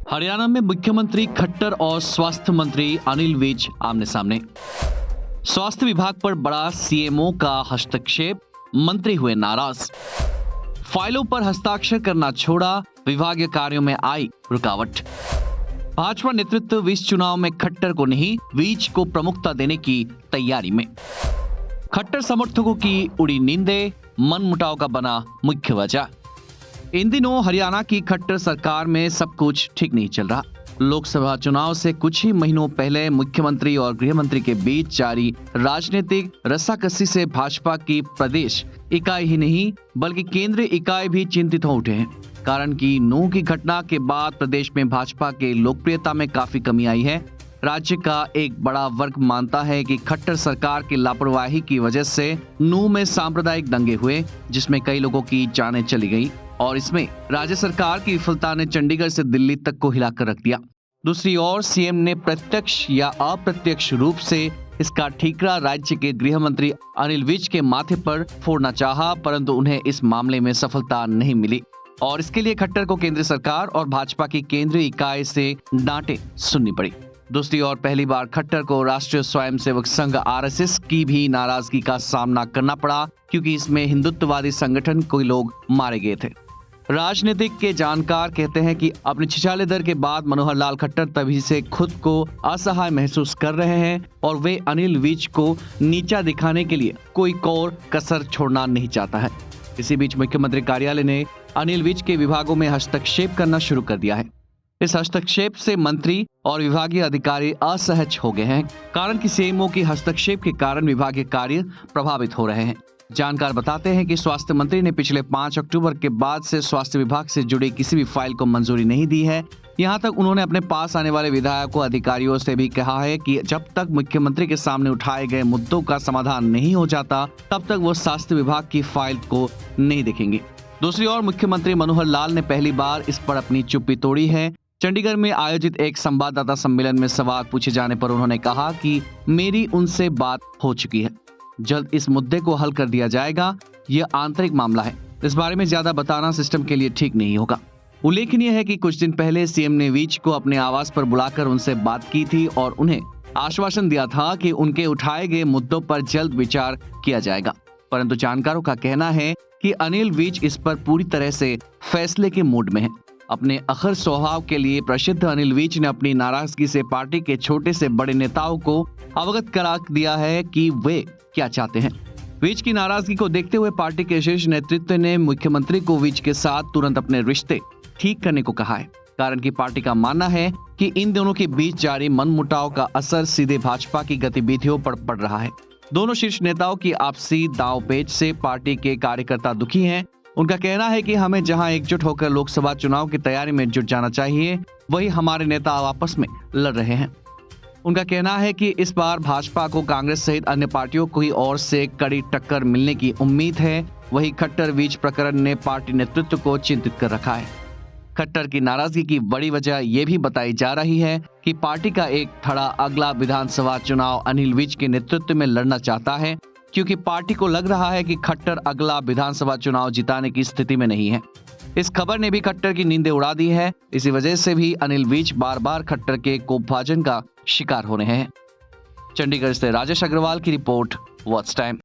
हरियाणा में मुख्यमंत्री खट्टर और स्वास्थ्य मंत्री अनिल विज आमने सामने। स्वास्थ्य विभाग पर बड़ा सीएमओ का हस्तक्षेप, मंत्री हुए नाराज। फाइलों पर हस्ताक्षर करना छोड़ा, विभागीय कार्यों में आई रुकावट। भाजपा नेतृत्व इस चुनाव में खट्टर को नहीं, विज को प्रमुखता देने की तैयारी में। खट्टर समर्थकों की उड़ी नींदें, मनमुटाव का बना मुख्य वजह। इन दिनों हरियाणा की खट्टर सरकार में सब कुछ ठीक नहीं चल रहा। लोकसभा चुनाव से कुछ ही महीनों पहले मुख्यमंत्री और गृह मंत्री के बीच जारी राजनीतिक रस्साकसी से भाजपा की प्रदेश इकाई ही नहीं बल्कि केंद्रीय इकाई भी चिंतित हो उठे हैं। कारण कि नूंह की घटना के बाद प्रदेश में भाजपा के लोकप्रियता में काफी कमी आई है। राज्य का एक बड़ा वर्ग मानता है कि खट्टर सरकार की लापरवाही की वजह से नूंह में सांप्रदायिक दंगे हुए, जिसमें कई लोगों की जानें चली गई और इसमें राज्य सरकार की विफलता ने चंडीगढ़ से दिल्ली तक को हिलाकर रख दिया। दूसरी ओर सीएम ने प्रत्यक्ष या अप्रत्यक्ष रूप से इसका ठीकरा राज्य के गृह मंत्री अनिल विज के माथे पर फोड़ना चाहा, परंतु उन्हें इस मामले में सफलता नहीं मिली और इसके लिए खट्टर को केंद्र सरकार और भाजपा की केंद्रीय इकाई से डांटे सुननी पड़ी। दूसरी ओर पहली बार खट्टर को राष्ट्रीय स्वयंसेवक संघ आरएसएस की भी नाराजगी का सामना करना पड़ा, क्योंकि इसमें हिंदुत्ववादी संगठन के लोग मारे गए थे। राजनीतिक के जानकार कहते हैं कि अपने छिछाले दर के बाद मनोहर लाल खट्टर तभी से खुद को असहाय महसूस कर रहे हैं और वे अनिल विज को नीचा दिखाने के लिए कोई और कसर छोड़ना नहीं चाहता है। इसी बीच मुख्यमंत्री कार्यालय ने अनिल विज के विभागों में हस्तक्षेप करना शुरू कर दिया है। इस हस्तक्षेप से मंत्री और विभागीय अधिकारी असहज हो गए हैं, कारण कि सीएमओ की हस्तक्षेप के कारण विभागीय कार्य प्रभावित हो रहे हैं। जानकार बताते हैं कि स्वास्थ्य मंत्री ने पिछले 5 अक्टूबर के बाद से स्वास्थ्य विभाग से जुड़ी किसी भी फाइल को मंजूरी नहीं दी है। यहां तक उन्होंने अपने पास आने वाले विधायकों अधिकारियों से भी कहा है कि जब तक मुख्यमंत्री के सामने उठाए गए मुद्दों का समाधान नहीं हो जाता, तब तक वो स्वास्थ्य विभाग की फाइल को नहीं देखेंगे। दूसरी ओर मुख्यमंत्री मनोहर लाल ने पहली बार इस पर अपनी चुप्पी तोड़ी है। चंडीगढ़ में आयोजित एक संवाददाता सम्मेलन में सवाल पूछे जाने पर उन्होंने कहा कि मेरी उनसे बात हो चुकी है, जल्द इस मुद्दे को हल कर दिया जाएगा। यह आंतरिक मामला है, इस बारे में ज्यादा बताना सिस्टम के लिए ठीक नहीं होगा। उल्लेखनीय है कि कुछ दिन पहले सीएम ने विज को अपने आवास पर बुलाकर उनसे बात की थी और उन्हें आश्वासन दिया था कि उनके उठाए गए मुद्दों पर जल्द विचार किया जाएगा, परंतु जानकारों का कहना है कि अनिल विज इस पर पूरी तरह से फैसले के मूड में है। अपने अखर स्वभाव के लिए प्रसिद्ध अनिल विज ने अपनी नाराजगी से पार्टी के छोटे से बड़े नेताओं को अवगत करा दिया है कि वे क्या चाहते हैं। विज की नाराजगी को देखते हुए पार्टी के शीर्ष नेतृत्व ने मुख्यमंत्री को विज के साथ तुरंत अपने रिश्ते ठीक करने को कहा है, कारण कि पार्टी का मानना है कि इन दोनों के बीच जारी मनमुटाव का असर सीधे भाजपा की गतिविधियों पर पड़ रहा है। दोनों शीर्ष नेताओं की आपसी दांवपेच से पार्टी के कार्यकर्ता दुखी हैं। उनका कहना है कि हमें जहां एकजुट होकर लोकसभा चुनाव की तैयारी में जुट जाना चाहिए, वही हमारे नेता आपस में लड़ रहे हैं। उनका कहना है कि इस बार भाजपा को कांग्रेस सहित अन्य पार्टियों की ओर से कड़ी टक्कर मिलने की उम्मीद है। वही खट्टर विज प्रकरण ने पार्टी नेतृत्व को चिंतित कर रखा है। खट्टर की नाराजगी की बड़ी वजह यह भी बताई जा रही है कि पार्टी का एक धड़ा अगला विधानसभा चुनाव अनिल विज के नेतृत्व में लड़ना चाहता है, क्योंकि पार्टी को लग रहा है कि खट्टर अगला विधानसभा चुनाव जिताने की स्थिति में नहीं है। इस खबर ने भी खट्टर की नींदें उड़ा दी है। इसी वजह से भी अनिल विज बार बार खट्टर के कोपभाजन का शिकार हो रहे हैं। चंडीगढ़ से राजेश अग्रवाल की रिपोर्ट, वॉच टाइम।